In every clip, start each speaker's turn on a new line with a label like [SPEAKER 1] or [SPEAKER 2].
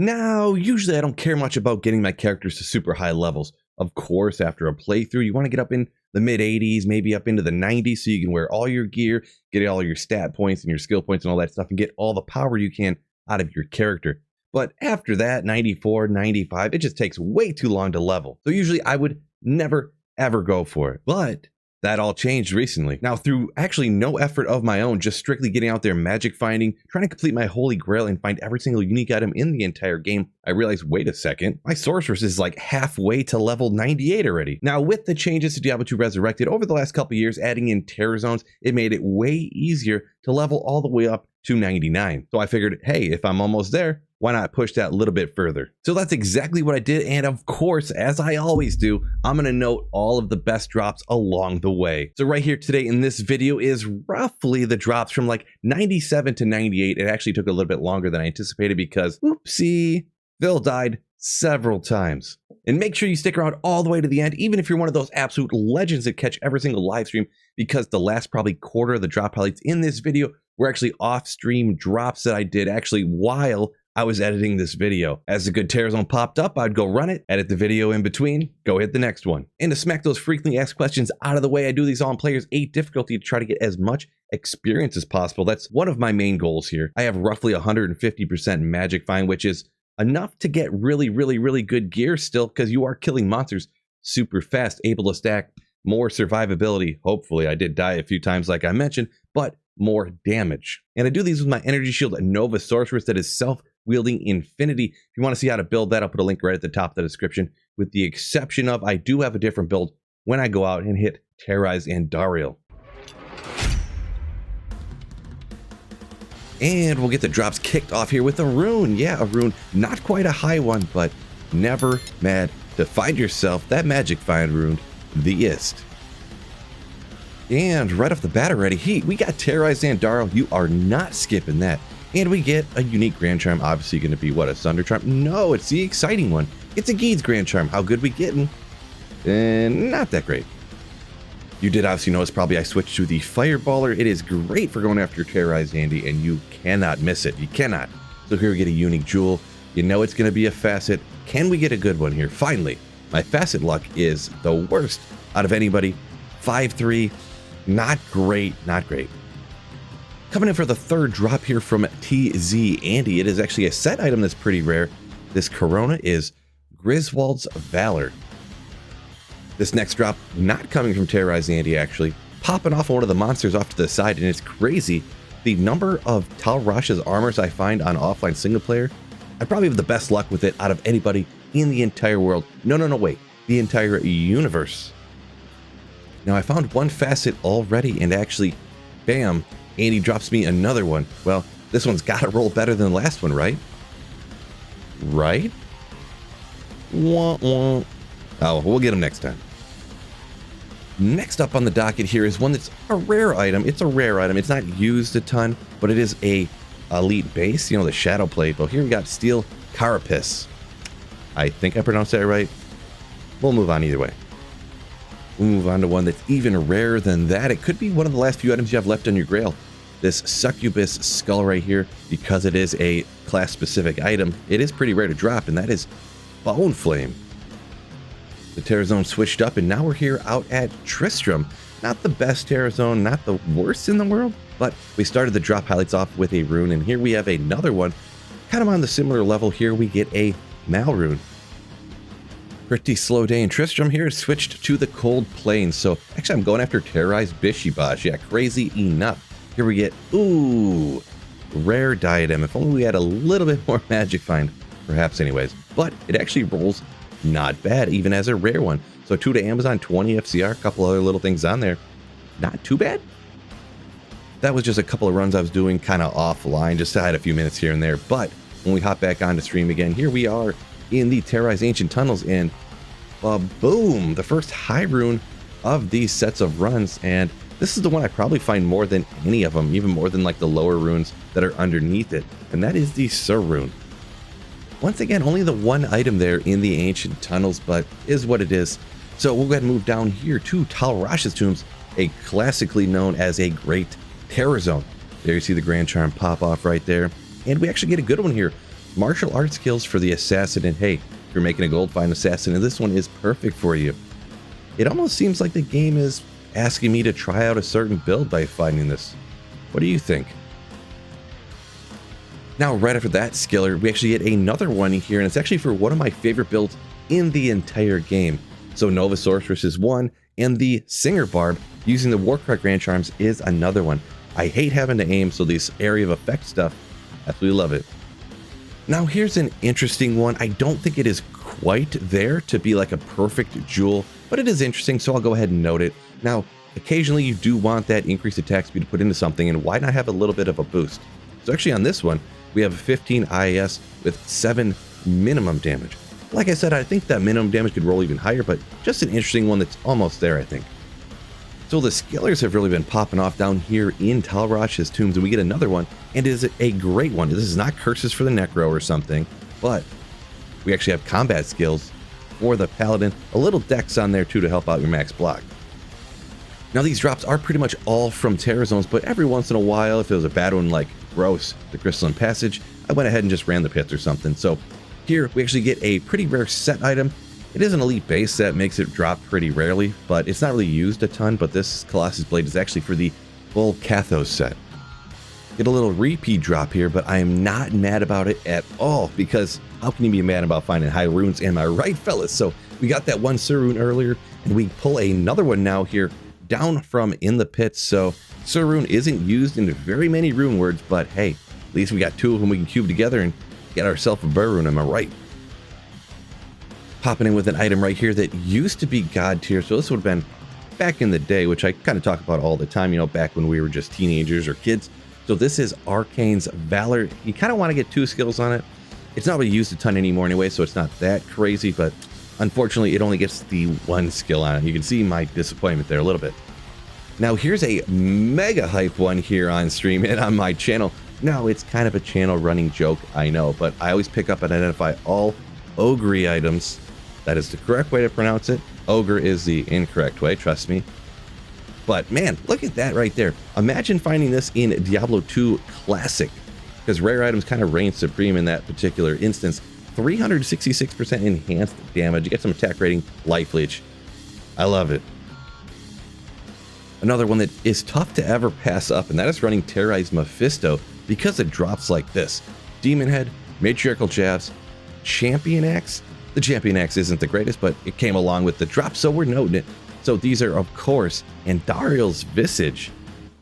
[SPEAKER 1] Now, usually I don't care much about getting my characters to super high levels. Of course, after a playthrough, you want to get up in the mid 80s, maybe up into the 90s, so you can wear all your gear, get all your stat points and your skill points and all that stuff, and get all the power you can out of your character. But after that, 94, 95, it just takes way too long to level. So usually I would never, ever go for it. But that all changed recently. Now, through actually no effort of my own, just strictly getting out there magic finding, trying to complete my holy grail and find every single unique item in the entire game, I realized, wait a second, my sorceress is like halfway to level 98 already. Now, with the changes to Diablo 2 Resurrected over the last couple years, adding in terror zones, it made it way easier to level all the way up to 99. So I figured, hey, if I'm almost there, why not push that a little bit further? So that's exactly what I did. And of course, as I always do, I'm going to note all of the best drops along the way. So right here today in this video is roughly the drops from like 97 to 98. It actually took a little bit longer than I anticipated because, whoopsie, Phil died several times. And make sure you stick around all the way to the end, even if you're one of those absolute legends that catch every single live stream, because the last probably quarter of the drop highlights in this video were actually off-stream drops that I did actually while I was editing this video. As a good terror zone popped up, I'd go run it, edit the video in between, go hit the next one. And to smack those frequently asked questions out of the way, I do these all in Players 8 difficulty to try to get as much experience as possible. That's one of my main goals here. I have roughly 150% magic find, which is enough to get really good gear still, because you are killing monsters super fast, able to stack more survivability. Hopefully, I did die a few times like I mentioned, but more damage. And I do these with my energy shield Nova Sorceress that is self-wielding infinity. If you want to see how to build that, I'll put a link right at the top of the description, with the exception of I do have a different build when I go out and hit Terrorize and Dariel. And we'll get the drops kicked off here with a rune. Yeah, a rune, not quite a high one, but never mad to find yourself that magic find rune, the Ist. And right off the bat already, we got Terrorize and Dariel. You are not skipping that. And we get a unique Grand Charm, obviously going to be, what, a Thunder Charm? No, it's the exciting one. It's a Geed's Grand Charm. How good we getting? Not that great. You did obviously notice probably I switched to the Fireballer. It is great for going after Terrorize Andy, and you cannot miss it. You cannot. So here we get a unique jewel. You know it's going to be a facet. Can we get a good one here? Finally, my facet luck is the worst out of anybody. 5-3. Not great, not great. Coming in for the third drop here from TZ Andy. It is actually a set item that's pretty rare. This Corona is Griswold's Valor. This next drop, not coming from Terrorize Andy actually, popping off one of the monsters off to the side, and it's crazy. The number of Tal Rasha's armors I find on offline single player, I probably have the best luck with it out of anybody in the entire world. No, wait, the entire universe. Now, I found one facet already, and actually, bam, Andy drops me another one. Well, this one's got to roll better than the last one, right? Right? Wah, wah. Oh, we'll get him next time. Next up on the docket here is one that's a rare item. It's a rare item. It's not used a ton, but it is a elite base, you know, the Shadow Plate. Well, here we got Steel Carapace. I think I pronounced that right. We'll move on either way. We'll move on to one that's even rarer than that. It could be one of the last few items you have left on your grail. This Succubus Skull right here, because it is a class-specific item, it is pretty rare to drop, and that is Bone Flame. The Terror Zone switched up, and now we're here out at Tristram. Not the best Terror Zone, not the worst in the world, but we started the drop highlights off with a rune, and here we have another one. Kind of on the similar level here, we get a Mal rune. Pretty slow day in Tristram here, switched to the Cold Plains. So actually I'm going after Terrorize Bishibash. Yeah, crazy enough. Here we get, ooh, rare diadem. If only we had a little bit more magic find, perhaps anyways. But it actually rolls not bad, even as a rare one. So 2 to Amazon, 20 FCR, a couple other little things on there. Not too bad. That was just a couple of runs I was doing kind of offline, just I had a few minutes here and there. But when we hop back onto stream again, here we are in the Terrorize Ancient Tunnels, and boom, the first high rune of these sets of runs. And this is the one I probably find more than any of them, even more than like the lower runes that are underneath it, and that is the Sur rune. Once again, only the one item there in the Ancient Tunnels, but is what it is. So we'll go ahead and move down here to Tal Rasha's Tombs, a classically known as a great terror zone. There you see the Grand Charm pop off right there, and we actually get a good one here. martial arts skills for the assassin, and hey, if you're making a gold fine assassin, and this one is perfect for you. It almost seems like the game is asking me to try out a certain build by finding this. What do you think? Now, right after that skiller, we actually get another one here, and it's actually for one of my favorite builds in the entire game. So Nova Sorceress is one, and the Singer Barb using the Warcry Grand Charms is another one. I hate having to aim, so this area of effect stuff, absolutely love it. Now here's an interesting one. I don't think it is quite there to be like a perfect jewel, but it is interesting, so I'll go ahead and note it. Now, occasionally you do want that increased attack speed to put into something, and why not have a little bit of a boost? So actually on this one, we have 15 IAS with 7 minimum damage. Like I said, I think that minimum damage could roll even higher, but just an interesting one that's almost there, I think. So the skillers have really been popping off down here in Talrosh's tombs, and we get another one, and it is a great one. This is not curses for the Necro or something, but we actually have combat skills for the Paladin, a little dex on there too to help out your max block. Now these drops are pretty much all from Terror Zones, but every once in a while, if it was a bad one like Gross, the Crystalline Passage, I went ahead and just ran the pits or something. So here we actually get a pretty rare set item. It is an elite base set, makes it drop pretty rarely, but it's not really used a ton. But this Colossus Blade is actually for the full Kathos set. Get a little repeat drop here, but I am not mad about it at all, because how can you be mad about finding high runes? Am I right, fellas? So we got that one Sur rune earlier, and we pull another one now here down from in the pits. So Sur rune isn't used in very many rune words, but hey, at least we got two of them we can cube together and get ourselves a Bur rune, am I right? Popping in with an item right here that used to be God tier, so this would have been back in the day, which I kind of talk about all the time, you know, back when we were just teenagers or kids. So this is Arcane's Valor. You kind of want to get 2 skills on it. It's not really used a ton anymore anyway, so it's not that crazy, but unfortunately it only gets the 1 skill on it. You can see my disappointment there a little bit. Now here's a mega hype one here on stream and on my channel. Now it's kind of a channel running joke, I know, but I always pick up and identify all Ogre items. That is the correct way to pronounce it. Ogre is the incorrect way, trust me. But man, look at that right there. Imagine finding this in Diablo 2 Classic, because rare items kind of reign supreme in that particular instance. 366% enhanced damage. You get some attack rating, life leech. I love it. Another one that is tough to ever pass up, and that is running Terrorized Mephisto, because it drops like this. Demon Head, Matriarchal Jabs, Champion Axe. The Champion Axe isn't the greatest, but it came along with the drop, so we're noting it. So these are, of course, and Dariel's Visage.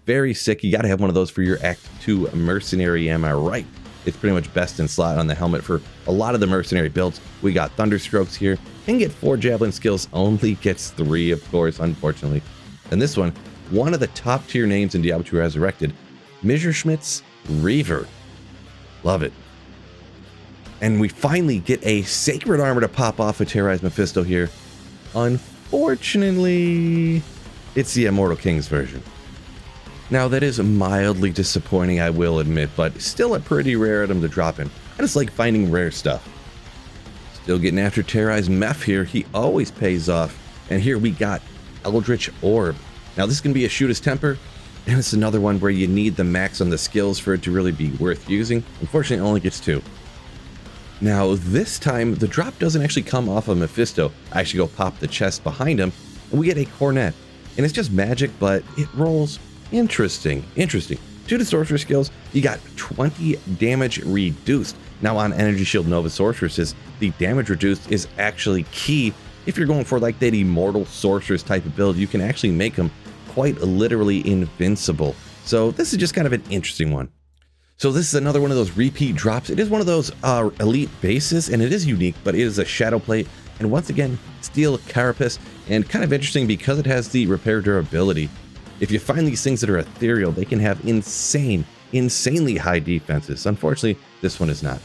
[SPEAKER 1] Very sick. You got to have one of those for your Act 2 Mercenary, am I right? It's pretty much best in slot on the helmet for a lot of the Mercenary builds. We got Thunderstrokes here. Can get 4 Javelin skills, only gets 3, of course, unfortunately. And this one of the top tier names in Diablo 2 Resurrected, Messerschmitt's Reaver. Love it. And we finally get a Sacred Armor to pop off of Terrorized Mephisto here. Unfortunately, it's the Immortal King's version. Now that is mildly disappointing, I will admit, but still a pretty rare item to drop in. I just like finding rare stuff. Still getting after Terrorized Meph here, he always pays off. And here we got Eldritch Orb. Now this can be a Shoot His Temper, and it's another one where you need the max on the skills for it to really be worth using. Unfortunately, it only gets 2. Now this time, the drop doesn't actually come off of Mephisto. I actually go pop the chest behind him, and we get a Cornet. And it's just magic, but it rolls interesting. To the Sorcerer skills, you got 20 damage reduced. Now on Energy Shield Nova Sorceresses, the damage reduced is actually key. If you're going for like that Immortal Sorceress type of build, you can actually make them quite literally invincible. So this is just kind of an interesting one. So this is another one of those repeat drops. It is one of those elite bases, and it is unique, but it is a Shadow Plate, and once again, Steel Carapace, and kind of interesting because it has the repair durability. If you find these things that are ethereal, they can have insanely high defenses. Unfortunately, this one is not.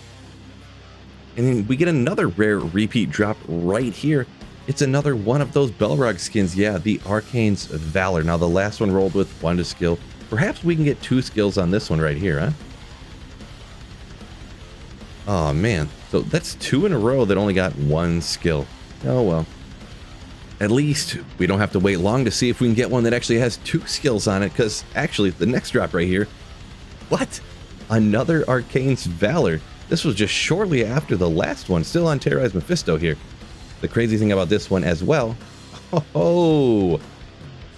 [SPEAKER 1] And then we get another rare repeat drop right here. It's another one of those Belrog skins. Yeah, the Arcane's Valor. Now the last one rolled with 1 to skill. Perhaps we can get 2 skills on this one right here, huh? Oh man, so that's 2 in a row that only got 1 skill. Oh well. At least we don't have to wait long to see if we can get one that actually has 2 skills on it, because actually the next drop right here, what? Another Arcane's Valor. This was just shortly after the last one, still on Terrorized Mephisto here. The crazy thing about this one as well, oh,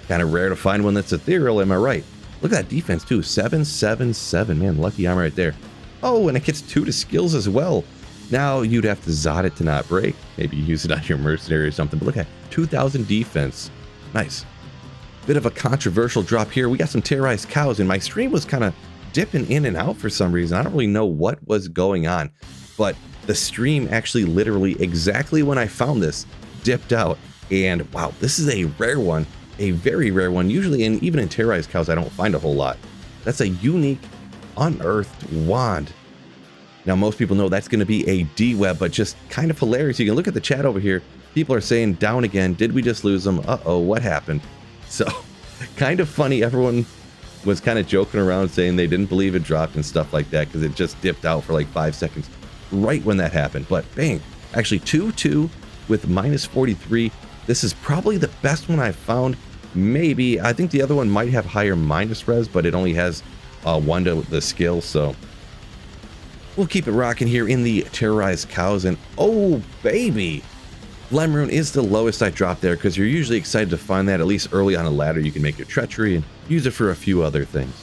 [SPEAKER 1] kind of rare to find one that's ethereal, am I right? Look at that defense too, 777, man, lucky armor right there. Oh, and it gets 2 to skills as well. Now you'd have to Zod it to not break. Maybe use it on your mercenary or something, but look at 2,000 defense. Nice. Bit of a controversial drop here. We got some terrorized cows, and my stream was kind of dipping in and out for some reason. I don't really know what was going on, but the stream actually literally exactly when I found this dipped out. And wow, this is a rare one, a very rare one. Usually, even in terrorized cows, I don't find a whole lot. That's a unique unearthed wand. Now, most people know that's going to be a D-web, but just kind of hilarious. You can look at the chat over here. People are saying down again. Did we just lose them? Uh-oh, what happened? So kind of funny. Everyone was kind of joking around saying they didn't believe it dropped and stuff like that because it just dipped out for like 5 seconds right when that happened. But bang, actually 2-2 with minus 43. This is probably the best one I've found. Maybe, I think the other one might have higher minus res, but it only has 1 to the skill, so we'll keep it rocking here in the terrorized cows. And oh baby, Lemrune is the lowest I dropped there because you're usually excited to find that at least early on a ladder. You can make your treachery and use it for a few other things.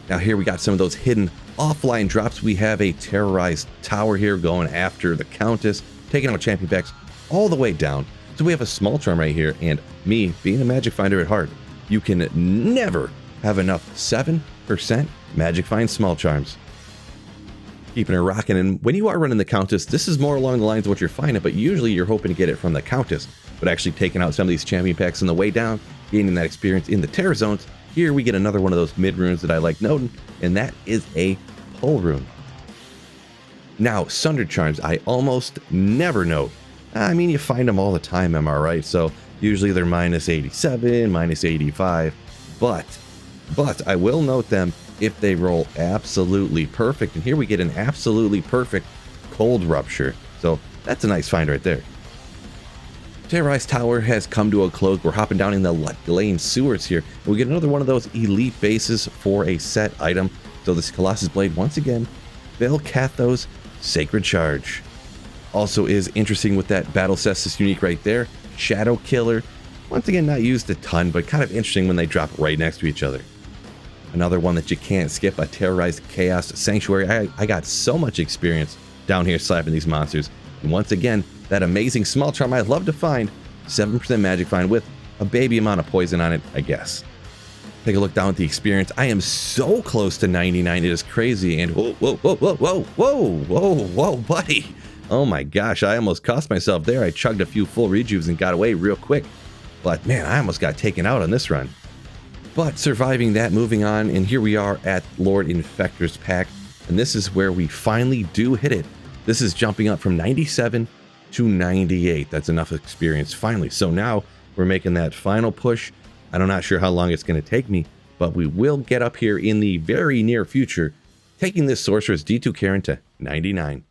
[SPEAKER 1] Now here we got some of those hidden offline drops. We have a terrorized tower here going after the Countess, taking out champion packs all the way down. So we have a small charm right here, and me being a magic finder at heart, you can never have enough 7% magic find small charms. Keeping it rocking, and when you are running the Countess, this is more along the lines of what you're finding, but usually you're hoping to get it from the Countess, but actually taking out some of these champion packs on the way down, gaining that experience in the terror zones. Here we get another one of those mid runes that I like noting, and that is a pull rune. Now, Sunder Charms, I almost never note. I mean, you find them all the time, am I right? So usually they're minus 87, minus 85, but I will note them if they roll absolutely perfect. And here we get an absolutely perfect cold rupture. So that's a nice find right there. Terrorized Tower has come to a close. We're hopping down in the Lane sewers here. We get another one of those elite bases for a set item. So this Colossus Blade, once again, Velcathos Sacred Charge. Also is interesting with that Battle Cestus unique right there. Shadow Killer. Once again, not used a ton, but kind of interesting when they drop right next to each other. Another one that you can't skip, a Terrorized Chaos Sanctuary. I got so much experience down here slapping these monsters. And once again, that amazing small charm I love to find, 7% magic find with a baby amount of poison on it, I guess. Take a look down at the experience. I am so close to 99, it is crazy. And whoa, buddy. Oh my gosh, I almost cost myself there. I chugged a few full rejuves and got away real quick. But man, I almost got taken out on this run. But surviving that, moving on, and here we are at Lord Infector's pack, and this is where we finally do hit it. This is jumping up from 97 to 98. That's enough experience finally. So now we're making that final push. I'm not sure how long it's going to take me, but we will get up here in the very near future, taking this Sorceress D2 Karen to 99.